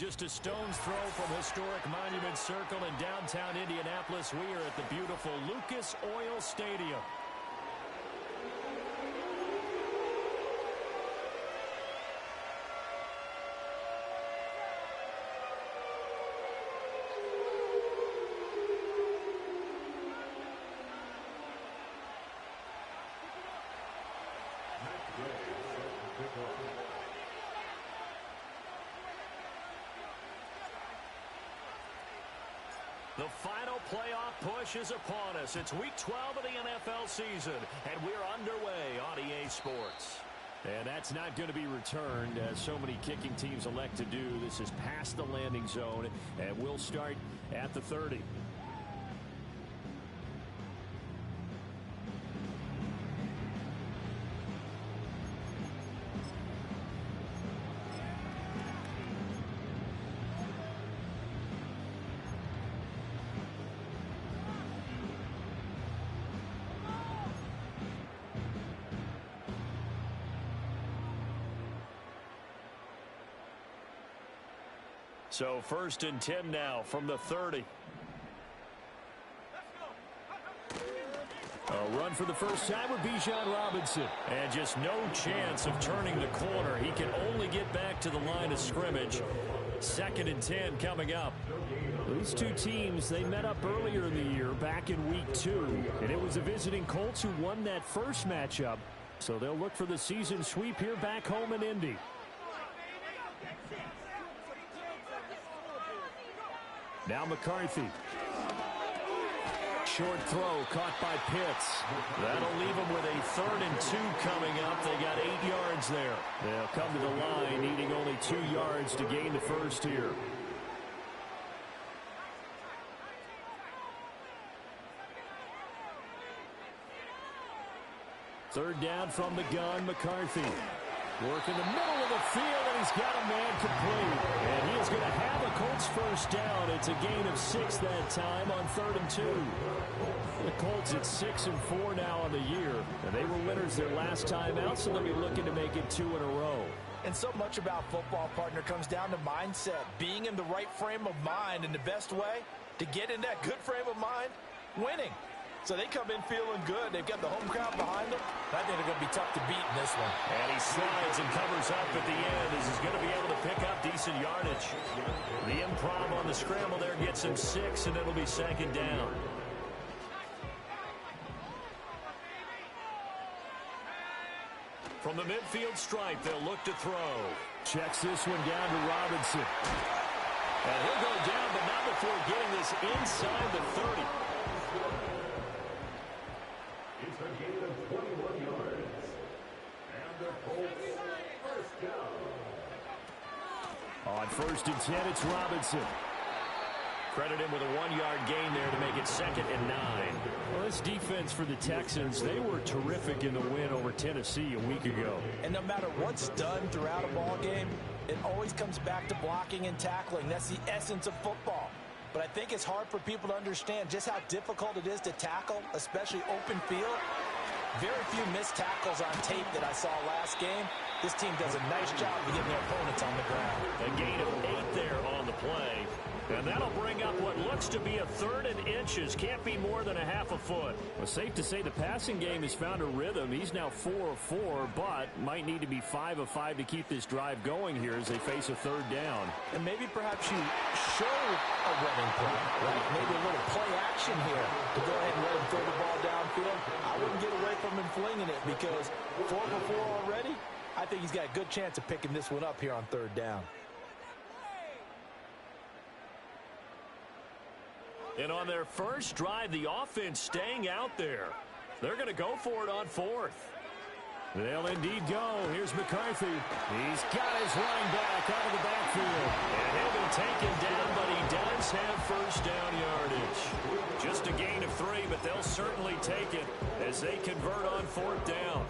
Just a stone's throw from historic Monument Circle in downtown Indianapolis. We are at the beautiful Lucas Oil Stadium. The final playoff push is upon us. It's week 12 of the NFL season, and we're underway on EA Sports. And that's not going to be returned, as so many kicking teams elect to do. This is past the landing zone, and we'll start at the 30. So 1st and 10 now from the 30. A run for the first time with Bijan Robinson. And just no chance of turning the corner. He can only get back to the line of scrimmage. 2nd and 10 coming up. These two teams, they met up earlier in the year, back in week 2. And it was the visiting Colts who won that first matchup. So they'll look for the season sweep here back home in Indy. Now McCarthy. Short throw caught by Pitts. That'll leave them with a 3rd and 2 coming up. They got 8 yards there. They'll come to the line needing only 2 yards to gain the first here. Third down from the gun, McCarthy. Work in the middle of the field, and he's got a man complete. And he is going to have a Colts first down. It's a gain of 6 that time on 3rd and 2. The Colts at 6-4 now on the year. And they were winners their last time out, so they'll be looking to make it 2 in a row. And so much about football, partner, comes down to mindset. Being in the right frame of mind, and the best way to get in that good frame of mind, winning. So they come in feeling good. They've got the home crowd behind them. I think they're going to be tough to beat in this one. And he slides and covers up at the end as he's going to be able to pick up decent yardage. The improv on the scramble there gets him 6, and it'll be 2nd down. From the midfield stripe, they'll look to throw. Checks this one down to Robinson. And he'll go down, but not before getting this inside the 30. It's a gain of 21 yards. And the Colts first down. On 1st and 10, it's Robinson. Credit him with a 1-yard gain there to make it 2nd and 9. Well, this defense for the Texans, they were terrific in the win over Tennessee a week ago. And no matter what's done throughout a ball game, it always comes back to blocking and tackling. That's the essence of football. But I think it's hard for people to understand just how difficult it is to tackle, especially open field. Very few missed tackles on tape that I saw last game. This team does a nice job of getting their opponents on the ground. A gain of 8 there on the play. And that'll bring up what looks to be a 3rd and inches. Can't be more than a half a foot. Well, safe to say the passing game has found a rhythm. He's now 4 of 4, but might need to be 5 of 5 to keep this drive going here as they face a 3rd down. And maybe perhaps you show a running play, right? Maybe a little play action here to go ahead and let him throw the ball downfield. I wouldn't get away from him flinging it because 4 for 4 already. I think he's got a good chance of picking this one up here on 3rd down. And on their first drive, the offense staying out there. They're going to go for it on 4th. They'll indeed go. Here's McCarthy. He's got his running back out of the backfield. And he'll be taken down, but he does have first down yardage. Just a gain of 3, but they'll certainly take it as they convert on 4th down.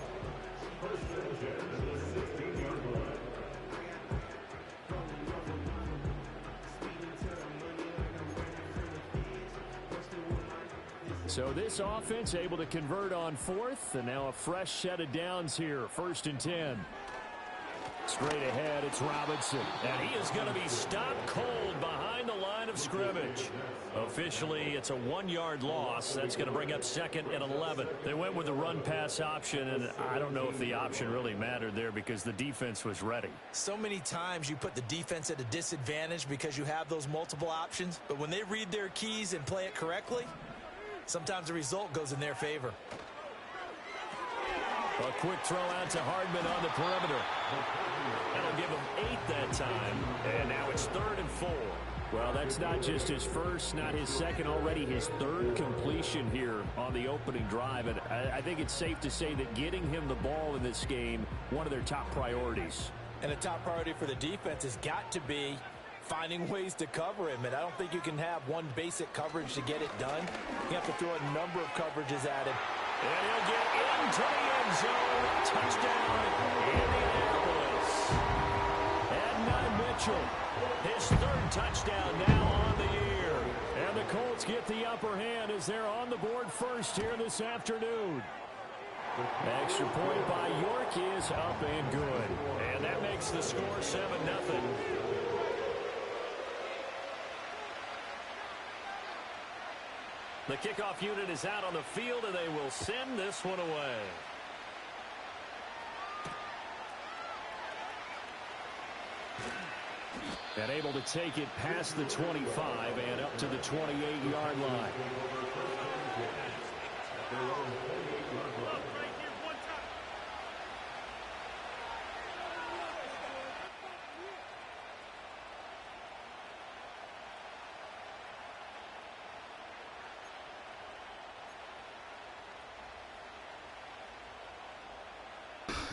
So this offense able to convert on 4th, and now a fresh set of downs here, 1st and 10. Straight ahead, it's Robinson. And he is going to be stopped cold behind the line of scrimmage. Officially, it's a 1-yard loss. That's going to bring up 2nd and 11. They went with the run-pass option, and I don't know if the option really mattered there because the defense was ready. So many times you put the defense at a disadvantage because you have those multiple options, but when they read their keys and play it correctly, sometimes the result goes in their favor. A quick throw out to Hardman on the perimeter. That'll give him 8 that time, and now it's 3rd and 4. Well, that's not just his first, not his second, already his 3rd completion here on the opening drive. And I think it's safe to say that getting him the ball in this game, one of their top priorities. And a top priority for the defense has got to be finding ways to cover him. And I don't think you can have one basic coverage to get it done. You have to throw a number of coverages at him. And he'll get into the end zone. Touchdown, Indianapolis. And Mitchell, his 3rd touchdown now on the year. And the Colts get the upper hand as they're on the board first here this afternoon. Extra point by York is up and good. And that makes the score 7-0. The kickoff unit is out on the field, and they will send this one away. And able to take it past the 25 and up to the 28-yard line.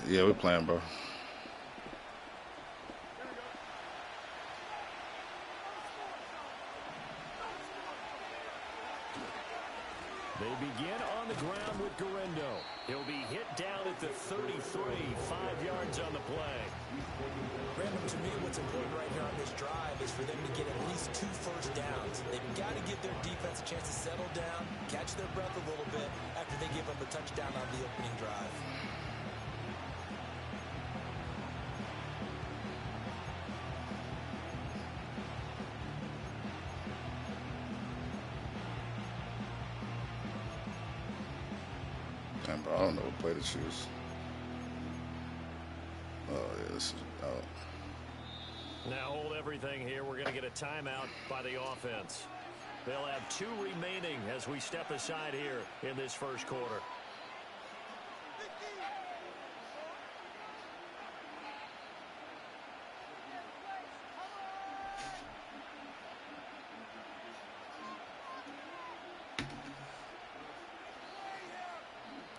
Yeah, we're playing, bro. They begin on the ground with Guerrero. He'll be hit down at the 33, 5 yards on the play. Brandon, to me, what's important right here on this drive is for them to get at least 2 first downs. They've got to give their defense a chance to settle down, catch their breath a little bit after they give them a touchdown on the opening drive. Damn, bro, I don't know what play to choose. Oh, yeah, this is out. Now hold everything here. We're going to get a timeout by the offense. They'll have 2 remaining as we step aside here in this first quarter.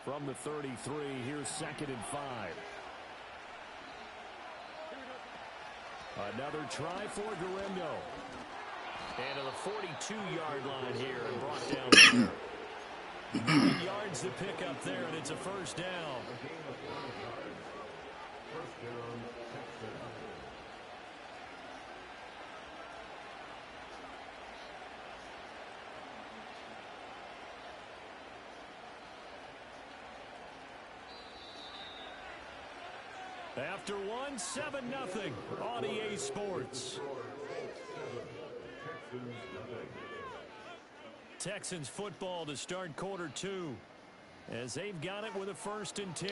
From the 33, here's 2nd and 5. Another try for Guerrero. And to the 42-yard line here and brought down there. 8 yards to pick up there, and it's a first down. After 1, 7-0 on EA Sports. Texans football to start quarter 2 as they've got it with a 1st and 10.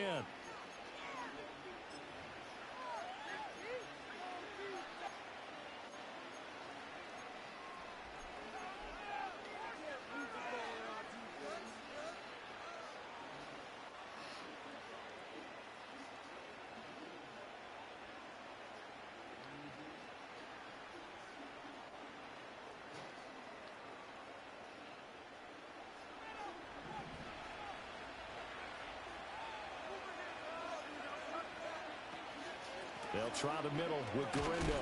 They'll try the middle with Guerrero.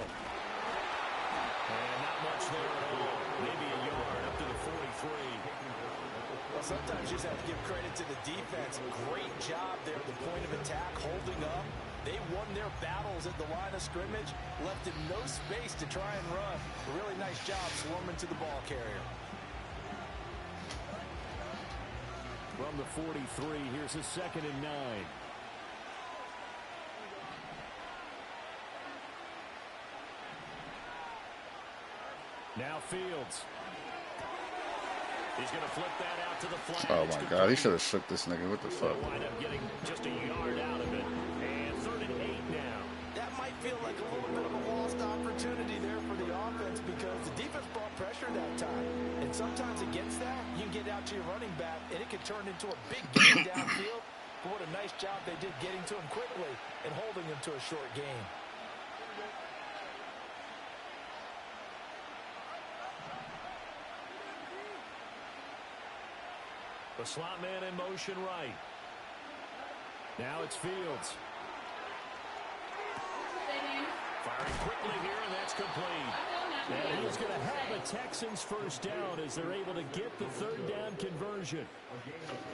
And not much there at all. Maybe a yard up to the 43. Well, sometimes you just have to give credit to the defense. Great job there at the point of attack, holding up. They won their battles at the line of scrimmage, left him no space to try and run. A really nice job swarming to the ball carrier. From the 43, here's a 2nd and 9. Now Fields. He's going to flip that out to the flat. Oh my God, he should have shook this nigga. What the fuck? Wind up getting just a yard out of it. And 3rd and 8 now. That might feel like a little bit of a lost opportunity there for the offense because the defense brought pressure that time. And sometimes against that, you can get out to your running back, and it can turn into a big game downfield. But what a nice job they did getting to him quickly and holding him to a short gain. The slot man in motion right. Now it's Fields. Firing quickly here, and that's complete. And he's going to have a Texans first down as they're able to get the 3rd down conversion.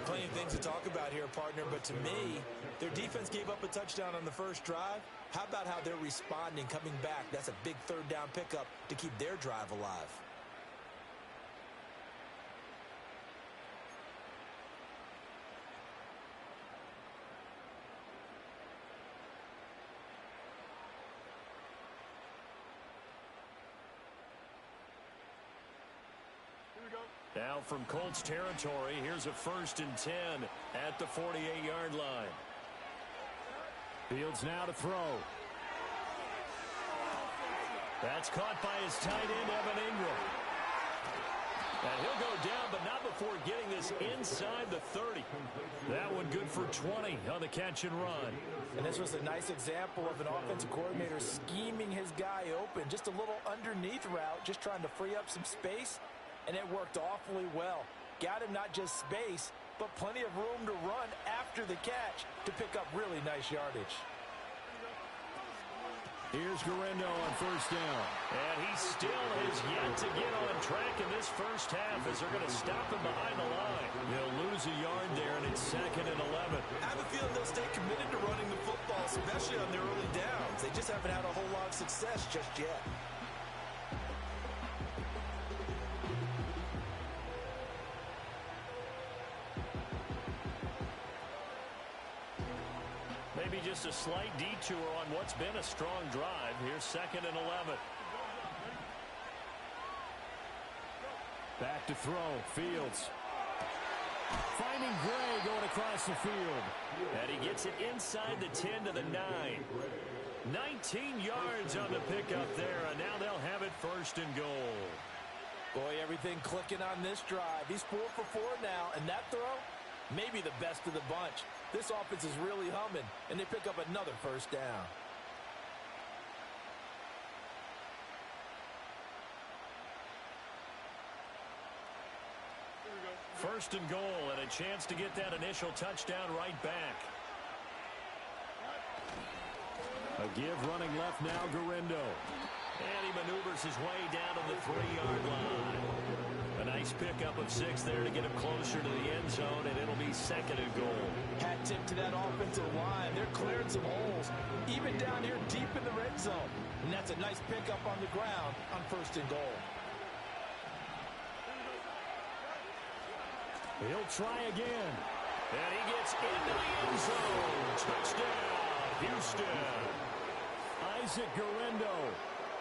Plenty of things to talk about here, partner, but to me, their defense gave up a touchdown on the first drive. How about how they're responding, coming back? That's a big 3rd down pickup to keep their drive alive. Now from Colts territory, here's a 1st and 10 at the 48-yard line. Fields now to throw. That's caught by his tight end, Evan Ingram. And he'll go down, but not before getting this inside the 30. That one good for 20 on the catch and run. And this was a nice example of an offensive coordinator scheming his guy open. Just a little underneath route, just trying to free up some space. And it worked awfully well. Got him not just space, but plenty of room to run after the catch to pick up really nice yardage. Here's Guerrero on 1st down. And he still has yet to get on track in this first half as they're going to stop him behind the line. They'll lose a yard there, and it's 2nd and 11. I have a feeling they'll stay committed to running the football, especially on their early downs. They just haven't had a whole lot of success just yet. Maybe just a slight detour on what's been a strong drive. Here's 2nd and 11. Back to throw. Fields. Finding Gray going across the field. And he gets it inside the 10 to the 9. 19 yards on the pickup there, and now they'll have it 1st and goal. Boy, everything clicking on this drive. He's 4 for 4 now, and that throw, maybe the best of the bunch. This offense is really humming, and they pick up another 1st down. First and goal, and a chance to get that initial touchdown right back. A give running left now, Guerrero. And he maneuvers his way down to the 3-yard line. A nice pickup of 6 there to get him closer to the end zone, and it'll be 2nd and goal. Hat tip to that offensive line. They're clearing some holes, even down here deep in the red zone. And that's a nice pickup on the ground on 1st and goal. He'll try again. And he gets into the end zone. Touchdown, Houston. Isaac Guerrero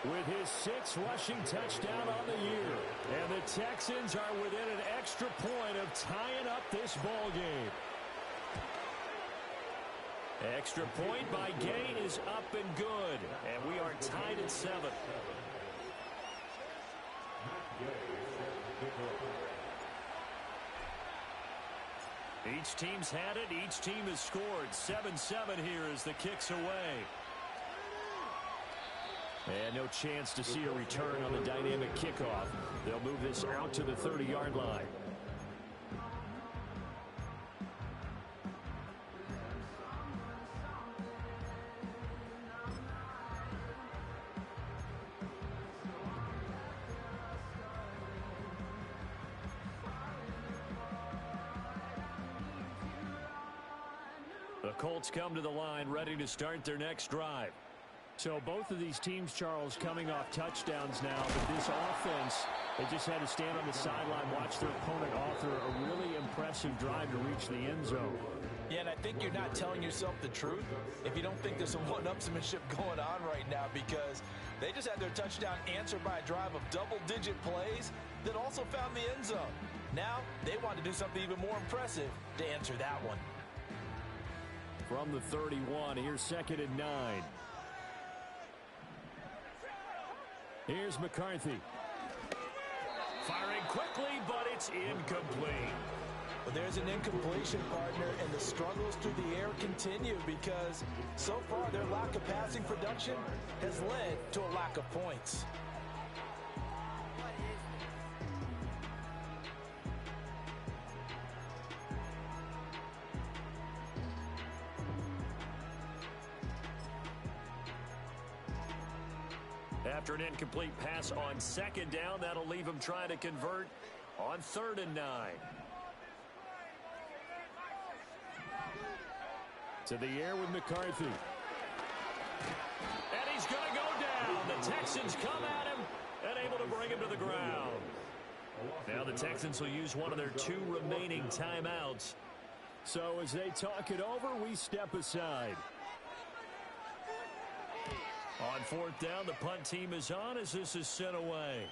with his 6th rushing touchdown on the year. And the Texans are within an extra point of tying up this ball game. Extra point by Gay is up and good. And we are tied at 7. Each team's had it. Each team has scored. 7-7 here as the kick's away. And no chance to see a return on the dynamic kickoff. They'll move this out to the 30-yard line. The Colts come to the line ready to start their next drive. So both of these teams, Charles, coming off touchdowns now, but this offense, they just had to stand on the sideline, watch their opponent author a really impressive drive to reach the end zone. Yeah, and I think you're not telling yourself the truth if you don't think there's some one-upsmanship going on right now, because They just had their touchdown answered by a drive of double-digit plays that also found the end zone. Now they want to do something even more impressive to answer that one. From the 31, here's 2nd and 9. Here's McCarthy. Firing quickly, but it's incomplete. Well, there's an incompletion, partner, and the struggles through the air continue because so far their lack of passing production has led to a lack of points. After an incomplete pass on 2nd down, that'll leave him trying to convert on 3rd and 9. To the air with McCarthy. And he's going to go down. The Texans come at him and able to bring him to the ground. Now the Texans will use one of their 2 remaining timeouts. So as they talk it over, we step aside. On 4th down, the punt team is on as this is sent away.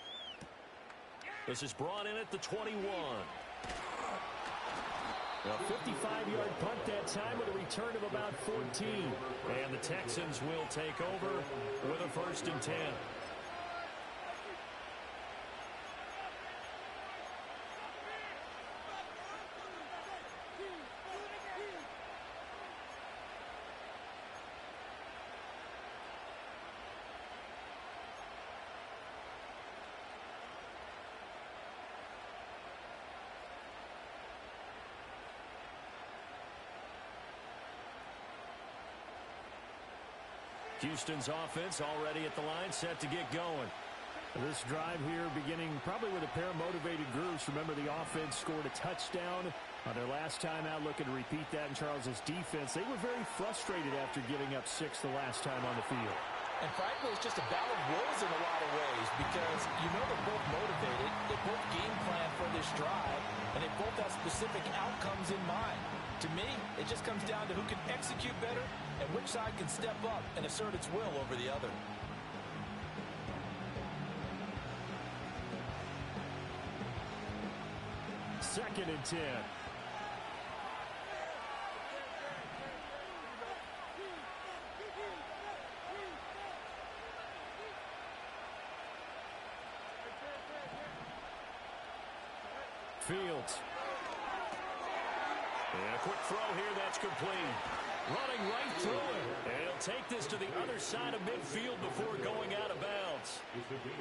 This is brought in at the 21. A 55-yard punt that time with a return of about 14. And the Texans will take over with a 1st and 10. Houston's offense already at the line, set to get going. This drive here beginning probably with a pair of motivated groups. Remember, the offense scored a touchdown on their last time out, looking to repeat that in Charles's defense. They were very frustrated after giving up 6 the last time on the field. And frankly, it's just a battle of wills in a lot of ways because you know they're both motivated, they both game plan for this drive, and they both have specific outcomes in mind. To me, it just comes down to who can execute better and which side can step up and assert its will over the other. Second and 10. Fields. And a quick throw here, that's complete. Running right through it. And he'll take this to the other side of midfield before going out of bounds.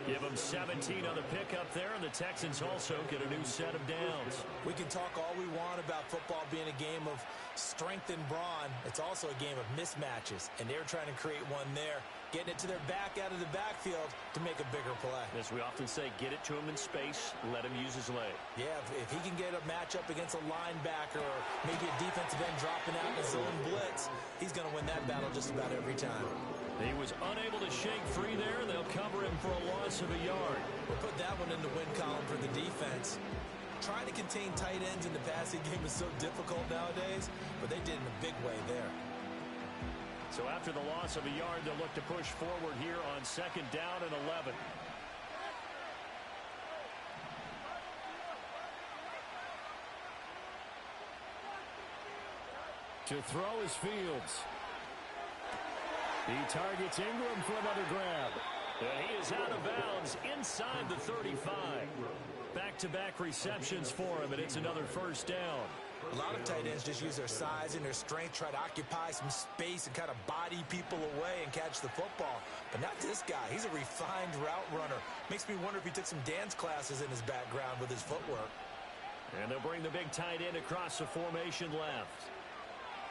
Give him 17 on the pickup there, and the Texans also get a new set of downs. We can talk all we want about football being a game of strength and brawn. It's also a game of mismatches, and they're trying to create one there, getting it to their back out of the backfield to make a bigger play. As we often say, get it to him in space, let him use his leg. Yeah, if he can get a matchup against a linebacker or maybe a defensive end dropping out in a zone blitz, he's going to win that battle just about every time. He was unable to shake free there. They'll cover him for a loss of a yard. We'll put that one in the win column for the defense. Trying to contain tight ends in the passing game is so difficult nowadays, but they did in a big way there. So after the loss of a yard, they'll look to push forward here on 2nd down and 11. To throw is Fields. He targets Ingram for another grab. And he is out of bounds inside the 35. Back-to-back receptions for him, and it's another 1st down. A lot of tight ends just use their size and their strength, try to occupy some space and kind of body people away and catch the football. But not this guy. He's a refined route runner. Makes me wonder if he took some dance classes in his background with his footwork. And they'll bring the big tight end across the formation left.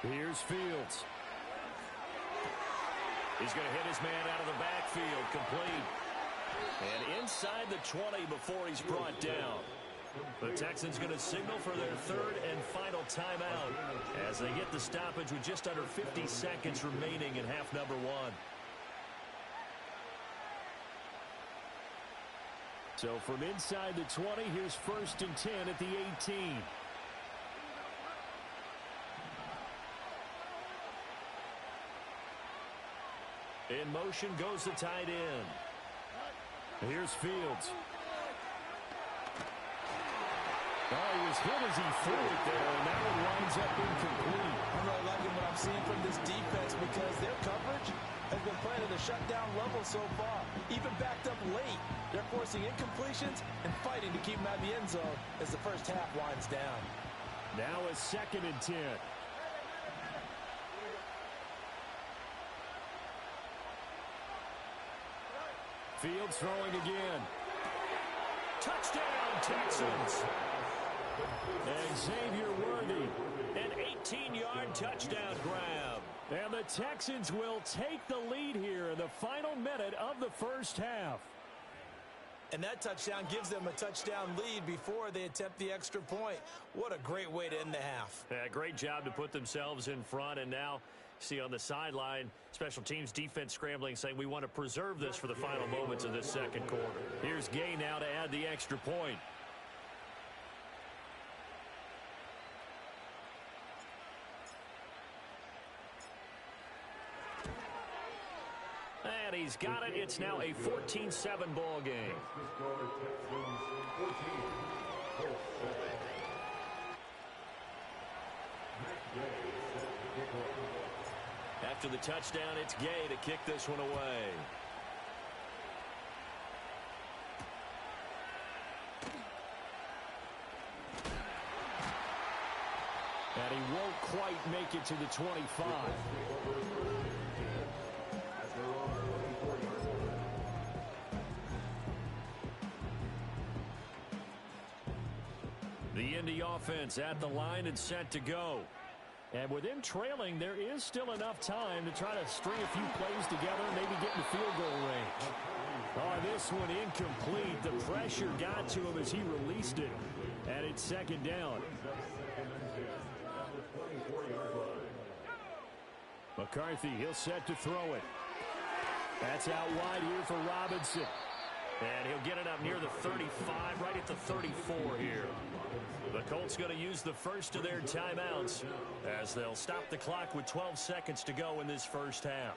Here's Fields. He's going to hit his man out of the backfield, complete. And inside the 20 before he's brought down. The Texans going to signal for their 3rd and final timeout as they get the stoppage with just under 50 seconds remaining in half number 1. So from inside the 20, here's 1st and 10 at the 18. In motion goes the tight end. Here's Fields. Oh, he was hit as he threw it there, and that one winds up incomplete. I'm really liking what I'm seeing from this defense because their coverage has been playing at a shutdown level so far. Even backed up late, they're forcing incompletions and fighting to keep them out of the end zone as the first half winds down. Now a 2nd and 10. Fields throwing again. Touchdown, Texans. And Xavier Worthy, an 18-yard touchdown grab. And the Texans will take the lead here in the final minute of the first half. And that touchdown gives them a touchdown lead before they attempt the extra point. What a great way to end the half. Yeah, great job to put themselves in front, and now see on the sideline, special teams defense scrambling, saying we want to preserve this for the final moments of this second quarter. Here's Gay now to add the extra point. And he's got it. It's now a 14-7 ball game. After the touchdown, it's Gay to kick this one away. And he won't quite make it to the 25. The Indy offense at the line and set to go. And with them trailing, there is still enough time to try to string a few plays together and maybe get in the field goal range. Oh, this one incomplete. The pressure got to him as he released it. And it's 2nd down. McCarthy, he'll set to throw it. That's out wide here for Robinson. And he'll get it up near the 35, right at the 34 here. The Colts going to use the first of their timeouts as they'll stop the clock with 12 seconds to go in this first half.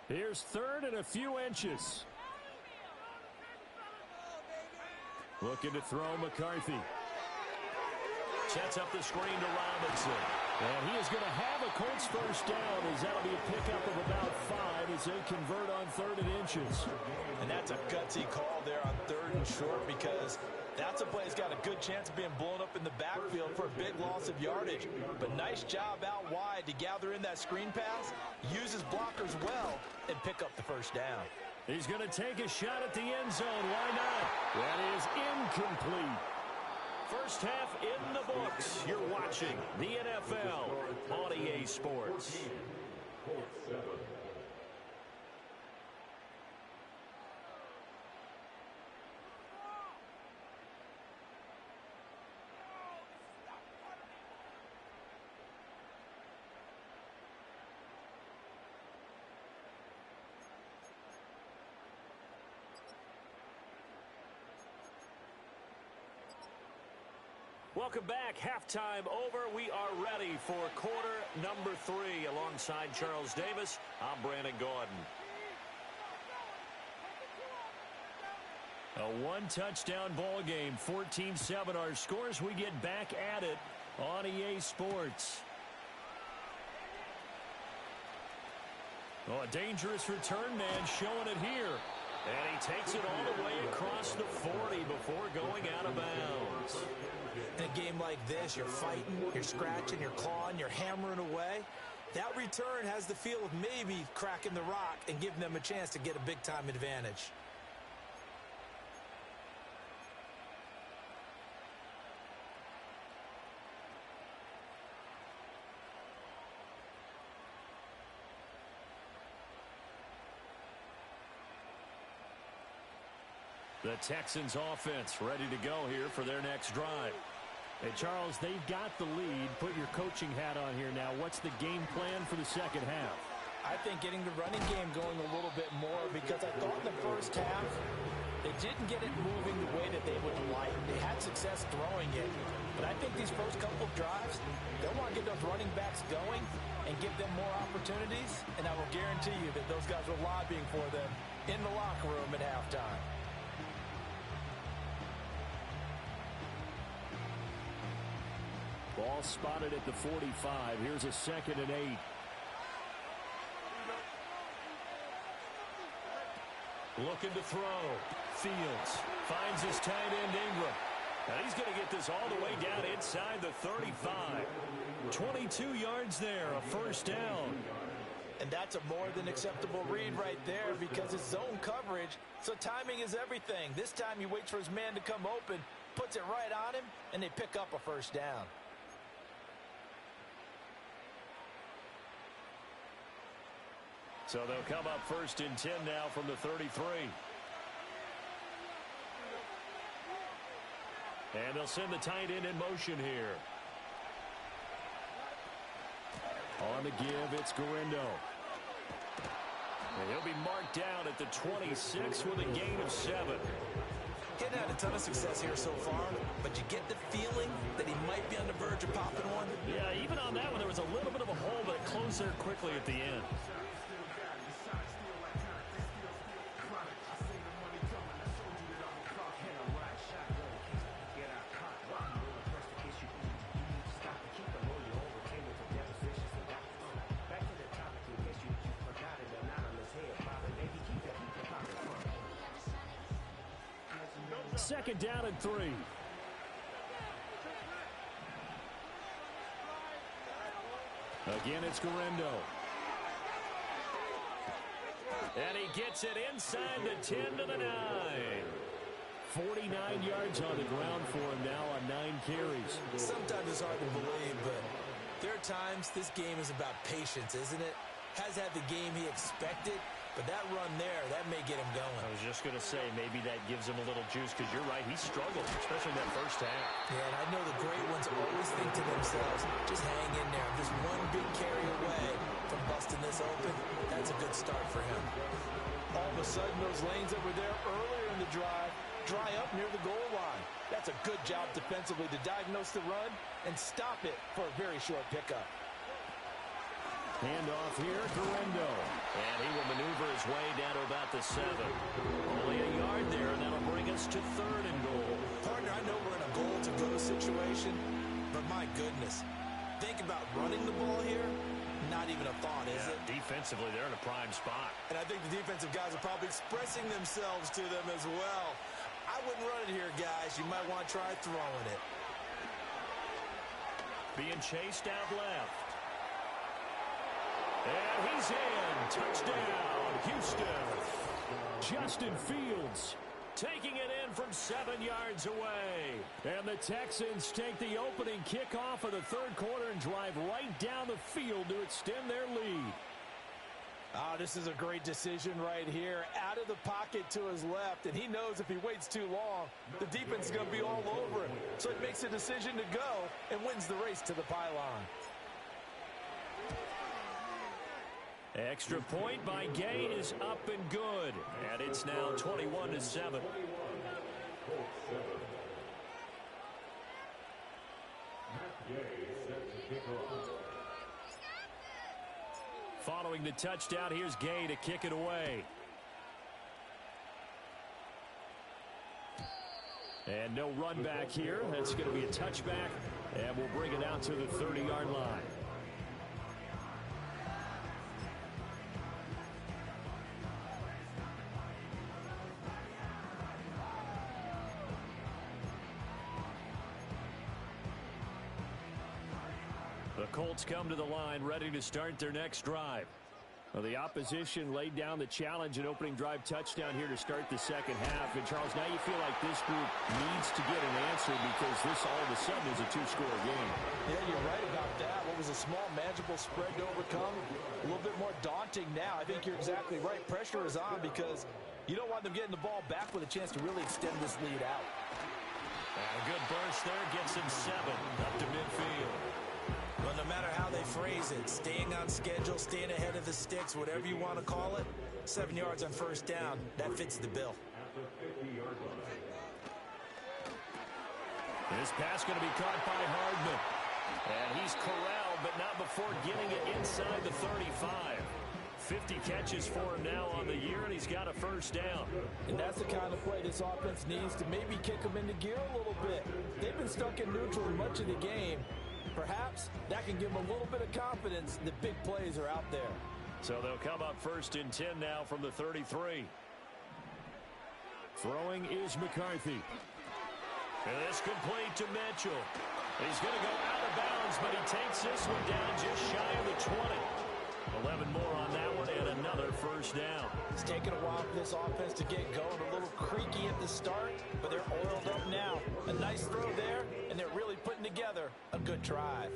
Here's 3rd and a few inches. Looking to throw McCarthy. Sets up the screen to Robinson. And he is going to have a Colts first down as that'll be a pickup of about 5 as they convert on 3rd and inches. And that's a gutsy call there on 3rd and short because that's a play that's got a good chance of being blown up in the backfield for a big loss of yardage. But nice job out wide to gather in that screen pass, use his blockers well, and pick up the first down. He's going to take a shot at the end zone. Why not? That is incomplete. First half in the books. You're watching the NFL on EA Sports. Welcome back. Halftime over. We are ready for quarter number 3. Alongside Charles Davis, I'm Brandon Gordon. A one-touchdown ball game, 14-7 our scores. We get back at it on EA Sports. Oh, a dangerous return man showing it here. And he takes it all the way across the 40 before going out of bounds. In a game like this, you're fighting, you're scratching, you're clawing, you're hammering away. That return has the feel of maybe cracking the rock and giving them a chance to get a big-time advantage. The Texans offense ready to go here for their next drive. Hey, Charles, they've got the lead. Put your coaching hat on here now. What's the game plan for the second half? I think getting the running game going a little bit more because I thought in the first half They didn't get it moving the way that they would like. They had success throwing it. But I think these first couple of drives, they'll want to get those running backs going and give them more opportunities. And I will guarantee you that those guys were lobbying for them in the locker room at halftime. Ball spotted at the 45. Here's a 2nd and 8. Looking to throw. Fields finds his tight end Ingram. And he's going to get this all the way down inside the 35. 22 yards there, a first down. And that's a more than acceptable read right there because it's zone coverage, so timing is everything. This time he waits for his man to come open, puts it right on him, and they pick up a first down. So they'll come up 1st and 10 now from the 33. And they'll send the tight end in motion here. On the give, it's Garindo. And he'll be marked down at the 26 with a gain of 7. Getting had a ton of success here so far, but you get the feeling that he might be on the verge of popping one. Yeah, even on that one, there was a little bit of a hole, but it closed there quickly at the end. Second down and 3. Again, it's Garindo. And he gets it inside the 10 to the 9. 49 yards on the ground for him now on 9 carries. Sometimes it's hard to believe, but there are times this game is about patience, isn't it? Has had the game he expected, but that run there, that may get him going. I was just going to say, maybe that gives him a little juice, because you're right, he struggled, especially in that first half. Yeah, and I know the great ones always think to themselves, just hang in there. Just one big carry away from busting this open. That's a good start for him. All of a sudden, those lanes that were there earlier in the drive dry up near the goal line. That's a good job defensively to diagnose the run and stop it for a very short pickup. Hand off here, Garindo. And he will maneuver his way down to about the 7. Only a yard there, and that'll bring us to 3rd and goal. Partner, I know we're in a goal-to-go situation, but my goodness, think about running the ball here. Not even a thought, is it? Defensively, they're in a prime spot. And I think the defensive guys are probably expressing themselves to them as well. I wouldn't run it here, guys. You might want to try throwing it. Being chased out left. And he's in. Touchdown, Houston. Justin Fields Taking it in from 7 yards away. And the Texans take the opening kickoff of the 3rd quarter and drive right down the field to extend their lead. Oh, this is a great decision right here. Out of the pocket to his left, and he knows if he waits too long, the defense is going to be all over him. So it makes a decision to go and wins the race to the pylon. Extra point by Gay is up and good. And it's now 21-7. Following the touchdown, here's Gay to kick it away. And no run back here. That's going to be a touchback, and we'll bring it out to the 30-yard line. The Colts come to the line ready to start their next drive. Well, the opposition laid down the challenge and opening drive touchdown here to start the second half. And, Charles, now you feel like this group needs to get an answer because this all of a sudden is a two-score game. Yeah, you're right about that. What was a small, manageable spread to overcome, a little bit more daunting now. I think you're exactly right. Pressure is on because you don't want them getting the ball back with a chance to really extend this lead out. And a good burst there gets him 7 up to midfield. Well, no matter how they phrase it, staying on schedule, staying ahead of the sticks, whatever you want to call it, 7 yards on first down, that fits the bill. At the 50-yard This pass going to be caught by Hardman. And he's corralled, but not before getting it inside the 35. 50 catches for him now on the year, and he's got a first down. And that's the kind of play this offense needs to maybe kick them into gear a little bit. They've been stuck in neutral much of the game. Perhaps that can give them a little bit of confidence that big plays are out there. So they'll come up first and 10 now from the 33. Throwing is McCarthy. And this complete to Mitchell. He's going to go out of bounds, but he takes this one down just shy of the 20. 11 more on that one and another first down. It's taken a while for this offense to get going. A little creaky at the start, but they're oiled up now. A nice throw there, and they're really putting together a good drive.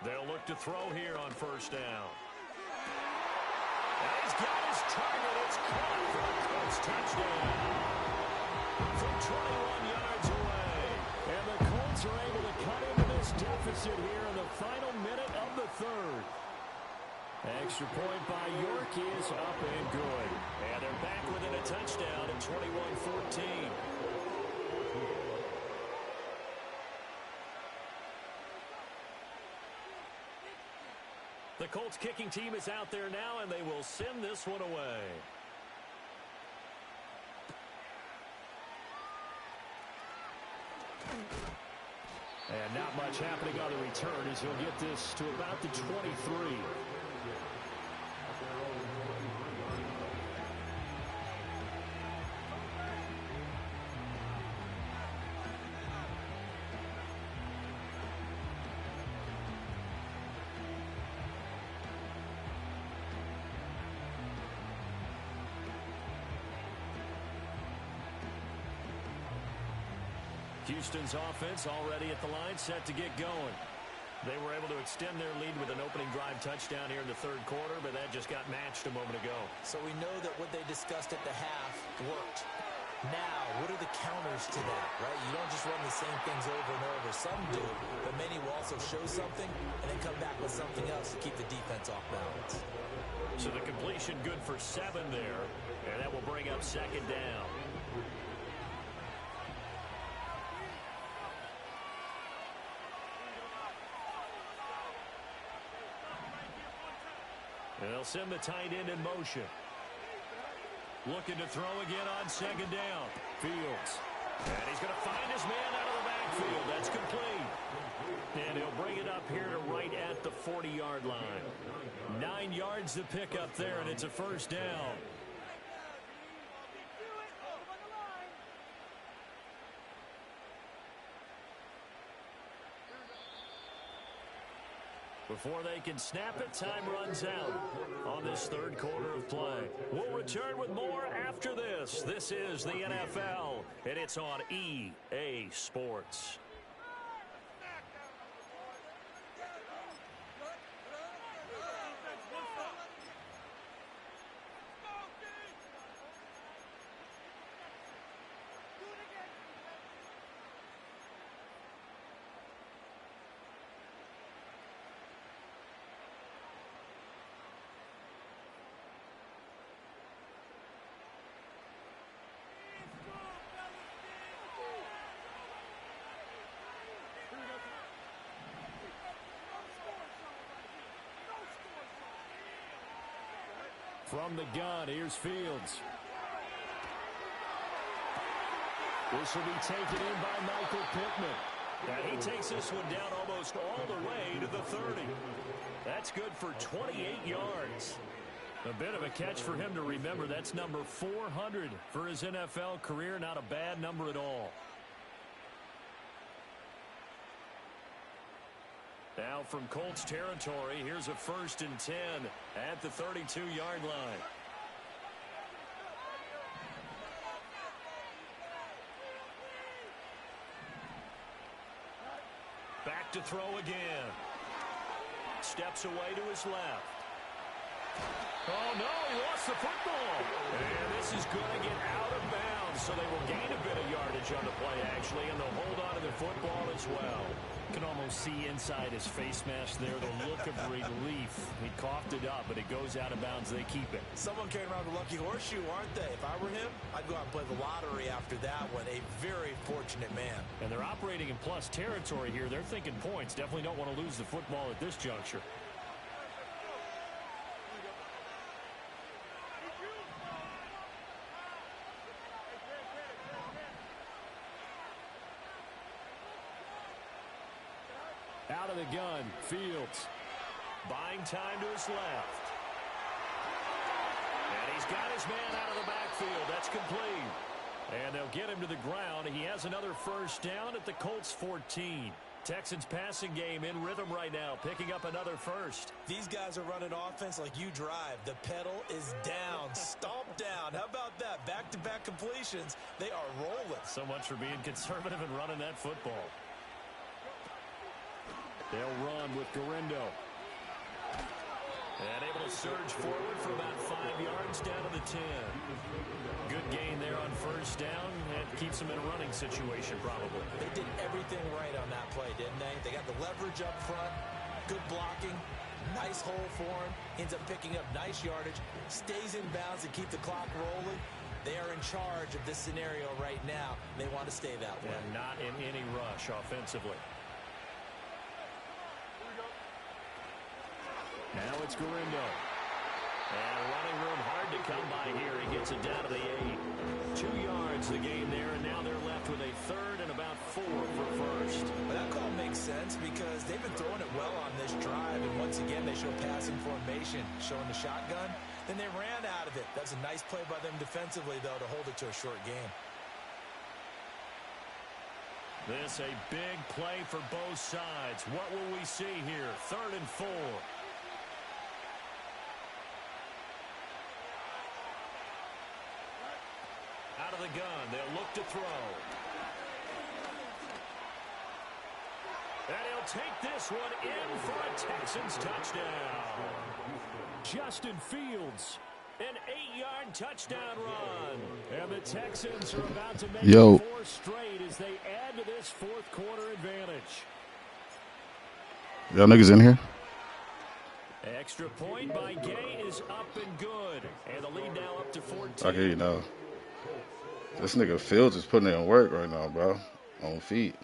They'll look to throw here on first down. And he's got his target. It's caught for a Colts touchdown. From 21 yards away. And the Colts are able to cut into this deficit here in the final minute of the third. Extra point by York is up and good. And they're back within a touchdown at 21-14. The Colts kicking team is out there now, and they will send this one away. And not much happening on the return as he'll get this to about the 23. Houston's offense already at the line, set to get going. They were able to extend their lead with an opening drive touchdown here in the third quarter, but that just got matched a moment ago. So we know that what they discussed at the half worked. Now, what are the counters to that, right? You don't just run the same things over and over. Some do, but many will also show something and then come back with something else to keep the defense off balance. So the completion good for 7 there, and that will bring up second down. And they'll send the tight end in motion. Looking to throw again on second down. Fields. And he's going to find his man out of the backfield. That's complete. And he'll bring it up here to right at the 40-yard line. 9 yards to pick up there, and it's a first down. Before they can snap it, time runs out on this third quarter of play. We'll return with more after this. This is the NFL, and it's on EA Sports. From the gun, here's Fields. This will be taken in by Michael Pittman. And he takes this one down almost all the way to the 30. That's good for 28 yards. A bit of a catch for him to remember. That's number 400 for his NFL career. Not a bad number at all. Now from Colts territory, here's a 1st and 10 at the 32-yard line. Back to throw again. Steps away to his left. Oh, no, he lost the football. And this is going to get out of bounds, so they will gain a bit of yardage on the play, actually, and they'll hold on to the football as well. You can almost see inside his face mask there the look of relief. He coughed it up, but it goes out of bounds. They keep it. Someone carrying around the lucky horseshoe, aren't they? If I were him, I'd go out and play the lottery after that one. A very fortunate man. And they're operating in plus territory here. They're thinking points. Definitely don't want to lose the football at this juncture. Out of the gun, Fields. Buying time to his left. And he's got his man out of the backfield. That's complete. And they'll get him to the ground. He has another first down at the Colts 14. Texans passing game in rhythm right now, picking up another first. These guys are running offense like you drive. The pedal is down, stomp down. How about that? Back-to-back completions. They are rolling. So much for being conservative and running that football. They'll run with Garindo. And able to surge forward for about 5 yards down to the 10. Good gain there on first down. And keeps them in a running situation probably. They did everything right on that play, didn't they? They got the leverage up front. Good blocking. Nice hole for him. Ends up picking up nice yardage. Stays in bounds to keep the clock rolling. They are in charge of this scenario right now. They want to stay that way. And not in any rush offensively. Now it's Garindo. And running room hard to come by here. He gets it down to the 8. 2 yards the gain there, and now they're left with a third and about 4 for first. But that call makes sense because they've been throwing it well on this drive. And once again, they show passing formation, showing the shotgun. Then they ran out of it. That's a nice play by them defensively, though, to hold it to a short game. This a big play for both sides. What will we see here? 3rd and 4. Out of the gun, they'll look to throw. And he'll take this one in for a Texans touchdown. Justin Fields, an 8-yard touchdown run. And the Texans are about to make 4 straight as they add to this fourth quarter advantage. Y'all niggas in here? Extra point by Gay is up and good. And the lead now up to 14. I hear you now. This nigga Fields is putting in work right now, bro. On feet.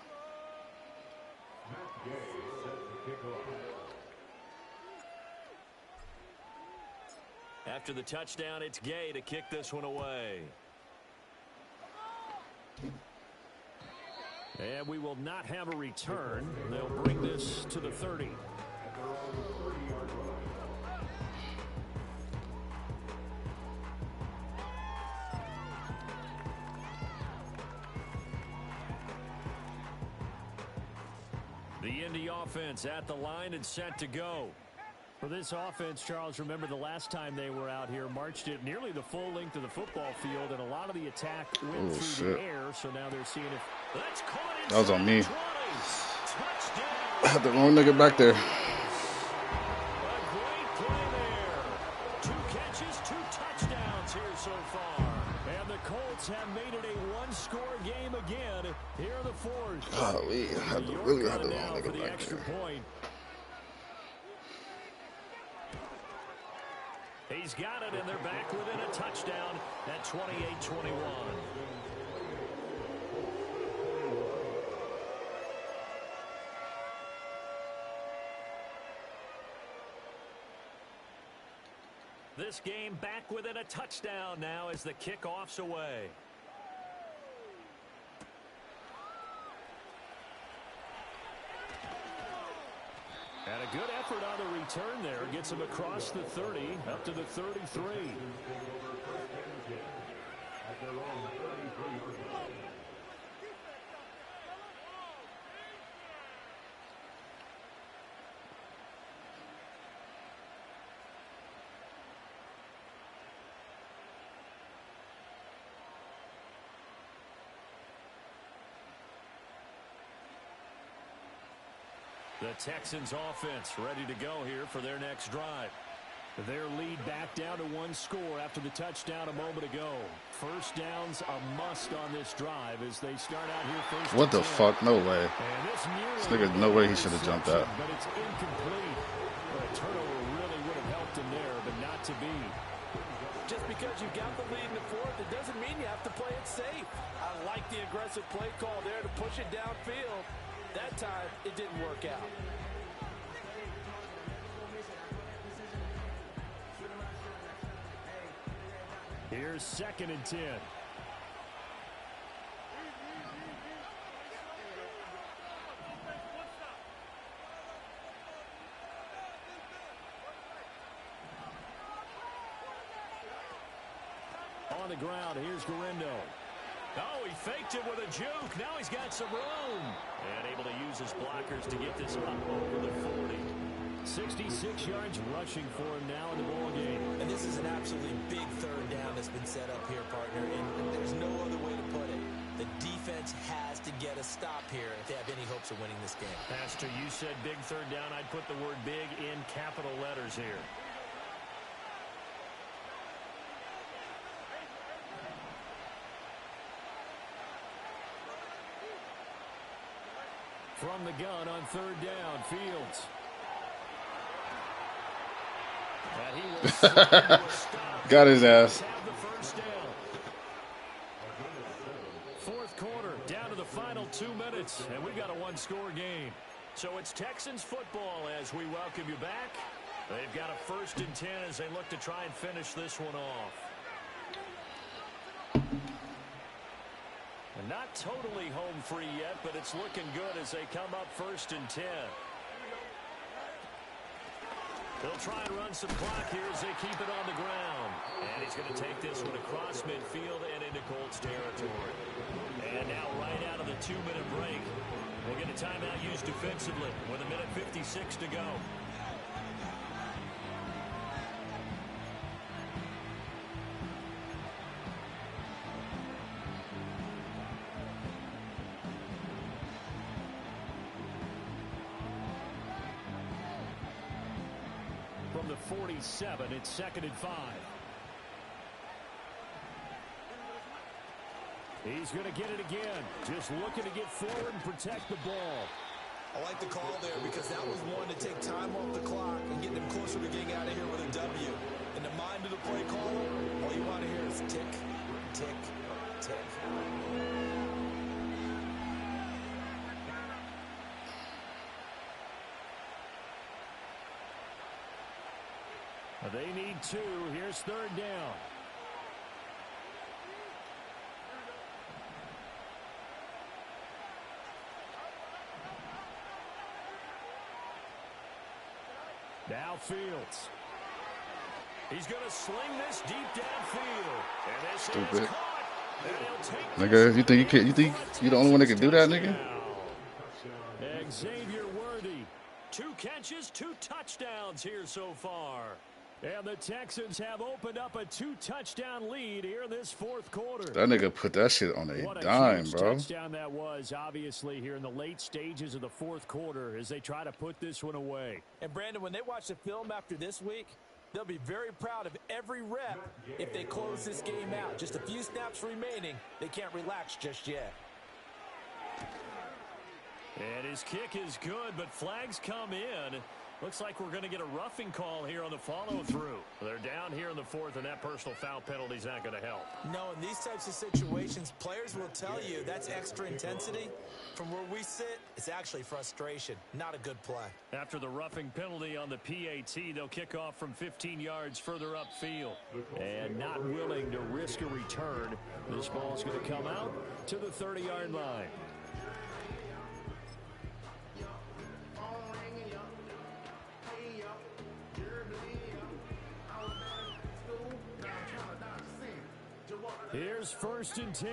After the touchdown, it's Gay to kick this one away. And we will not have a return. They'll bring this to the 30. The Indy offense at the line and set to go. For this offense, Charles, remember the last time they were out here, marched it nearly the full length of the football field, and a lot of the attack went through the air, so now they're seeing if... That was on me. I had the wrong nigga back there. A great play there. 2 catches, 2 touchdowns here so far. And the Colts have made it a one-score game again here in the fourth. Golly, I really had the wrong nigga back extra there. Point. He's got it, and they're back within a touchdown at 28-21. This game back within a touchdown now as the kickoff's away. And a good effort on the return there. Gets him across the 30, up to the 33. The Texans offense ready to go here for their next drive. Their lead back down to one score after the touchdown a moment ago. First down's a must on this drive as they start out here first. What the fuck? No way. This nigga, no way he should have jumped out. But it's incomplete. But a turnover really would have helped him there, but not to be. Just because you got the lead in the fourth, it doesn't mean you have to play it safe. I like the aggressive play call there to push it downfield. That time, it didn't work out. Here's 2nd and 10. On the ground, here's Garindo. Oh, he faked it with a juke. Now he's got some room. And able to use his blockers to get this up over the 40. 66 yards rushing for him now in the ball game. And this is an absolutely big third down that's been set up here, partner. And there's no other way to put it. The defense has to get a stop here if they have any hopes of winning this game. Pastor, you said big third down. I'd put the word big in capital letters here. From the gun on third down, Fields. Got his ass. Fourth quarter, down to the final 2 minutes, and we've got a one-score game. So it's Texans football as we welcome you back. They've got a 1st and 10 as they look to try and finish this one off. And not totally home free yet, but it's looking good as they come up 1st and 10. They'll try and run some clock here as they keep it on the ground. And he's going to take this one across midfield and into Colts territory. And now right out of the 2-minute break, we'll get a timeout used defensively with 1:56 to go. From the 47, it's 2nd and 5. He's going to get it again. Just looking to get forward and protect the ball. I like the call there because that was one to take time off the clock and get them closer to getting out of here with a W. In the mind of the play caller, all you want to hear is tick, tick, tick. They need 2. Here's third down. Now Fields. He's going to sling this deep downfield. And this Stupid. is caught. And he'll take Nigga, you think you the only one that can do that, nigga? Xavier Worthy. 2 catches, 2 touchdowns here so far. And the Texans have opened up a 2-touchdown lead here in this fourth quarter. That nigga put that shit on a What a dime, huge bro. touchdown that was, obviously, here in the late stages of the fourth quarter as they try to put this one away. And, Brandon, when they watch the film after this week, they'll be very proud of every rep if they close this game out. Just a few snaps remaining. They can't relax just yet. And his kick is good, but flags come in. Looks like we're going to get a roughing call here on the follow-through. They're down here in the fourth, and that personal foul penalty is not going to help. No, in these types of situations, players will tell you that's extra intensity. From where we sit, it's actually frustration, not a good play. After the roughing penalty on the PAT, they'll kick off from 15 yards further upfield. And not willing to risk a return, this ball's going to come out to the 30-yard line. Here's 1st and 10.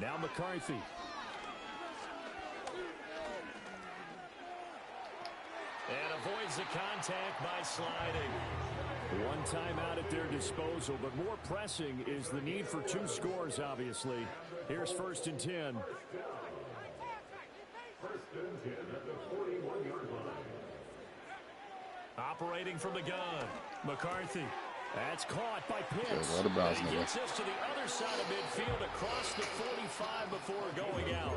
Now McCarthy. And avoids the contact by sliding. One timeout at their disposal, but more pressing is the need for 2 scores, obviously. Here's 1st and 10. 1st and 10 at the 41-yard line. Operating from the gun, McCarthy. That's caught by Pitts. What about He gets this to the other side of midfield across the 45 before going out.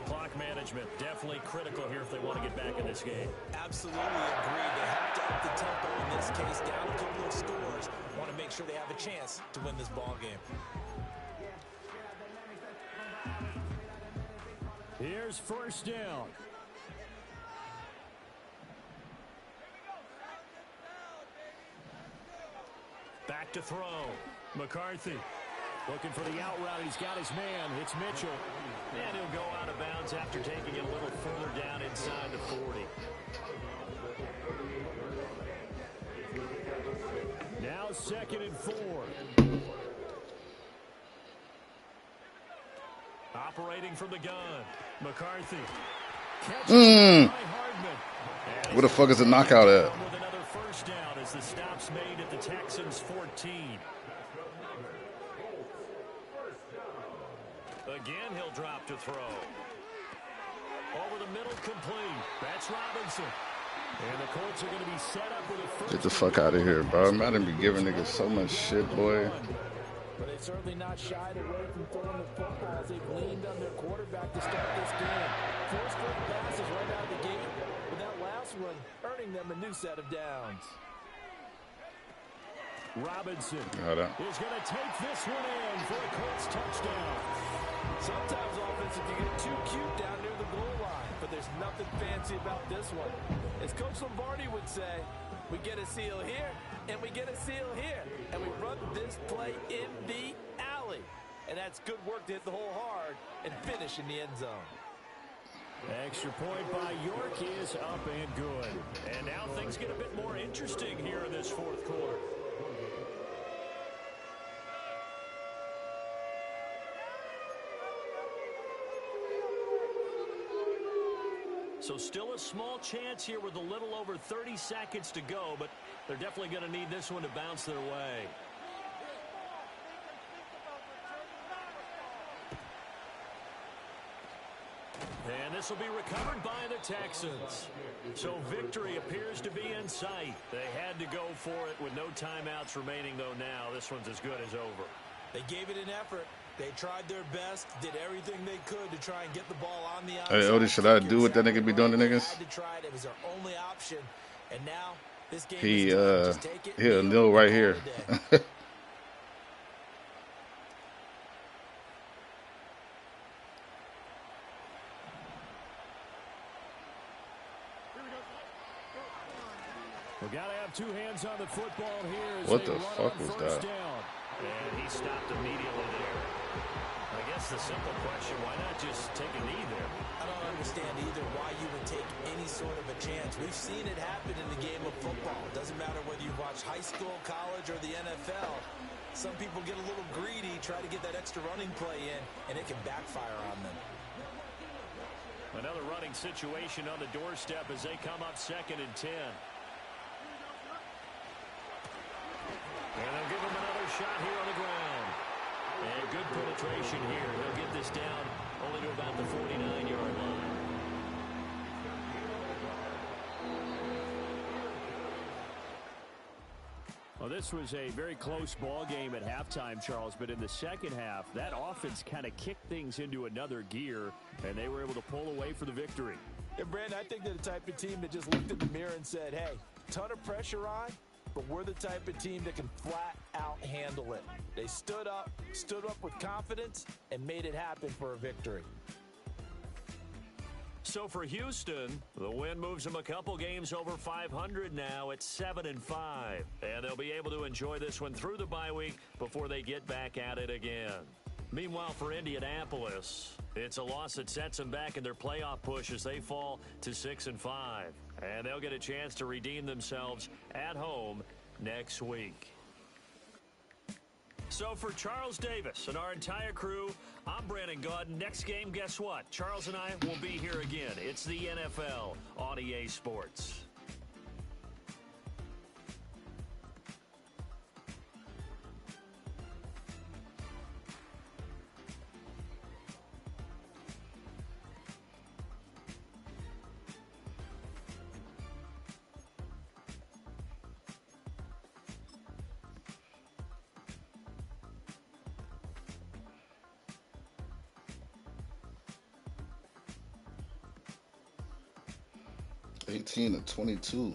Clock management definitely critical here if they want to get back in this game. Absolutely agree. They have to up the tempo in this case, down a couple of scores. Want to make sure they have a chance to win this ball game. Here's 1st down. Back to throw. McCarthy looking for the out route. He's got his man. It's Mitchell. And he'll go out of bounds after taking it a little further down inside the 40. Now 2nd and 4. Operating from the gun. McCarthy. Catches by Hardman. Where the fuck is the knockout at? With another 1st down as the stop's made at the Texans' 14. Again, he'll drop to throw. Over the middle, complete. That's Robinson. And the Colts are going to be set up with a 1st. Get the fuck out of here, bro. Madden be giving niggas so much shit, boy. But they've certainly not shied away from throwing the football as they've leaned on their quarterback to start this game. 4 straight passes right out of the gate, with that last one earning them a new set of downs. Robinson Got it. is going to take this one in for a Colts touchdown. Sometimes offenses can get too cute down near the goal line, but there's nothing fancy about this one. As Coach Lombardi would say, we get a seal here, and we get a seal here, and we run this play in the alley. And that's good work to hit the hole hard and finish in the end zone. Extra point by York is up and good. And now things get a bit more interesting here in this 4th quarter. So still a small chance here with a little over 30 seconds to go, but they're definitely going to need this one to bounce their way. And this will be recovered by the Texans. So victory appears to be in sight. They had to go for it with no timeouts remaining, though now this one's as good as over. They gave it an effort. They tried their best, did everything they could to try and get the ball on the outside. Hey, Odie, should I do what that nigga be doing to niggas? Had to try it. It was their only option. And now this game he'll kneel right here. We got to have 2 hands on the football here. What the fuck was that? Down. And he stopped immediately there. I guess the simple question, why not just take a knee there? I don't understand either why you would take any sort of a chance. We've seen it happen in the game of football. It doesn't matter whether you watch high school, college, or the NFL. Some people get a little greedy, try to get that extra running play in, and it can backfire on them. Another running situation on the doorstep as they come up 2nd and 10. And they'll give him another shot here on the ground. And good penetration here. He'll get this down only to about the 49-yard line. Well, this was a very close ball game at halftime, Charles, but in the second half, that offense kind of kicked things into another gear, and they were able to pull away for the victory. And, Brandon, I think they're the type of team that just looked in the mirror and said, hey, ton of pressure on, but we're the type of team that can flat out handle it. They stood up with confidence, and made it happen for a victory. So for Houston, the win moves them a couple games over 500 now at 7-5. And they'll be able to enjoy this one through the bye week before they get back at it again. Meanwhile, for Indianapolis, it's a loss that sets them back in their playoff push as they fall to 6-5. And they'll get a chance to redeem themselves at home next week. So for Charles Davis and our entire crew, I'm Brandon Gaudin. Next game, guess what? Charles and I will be here again. It's the NFL on EA Sports. 18 to 22.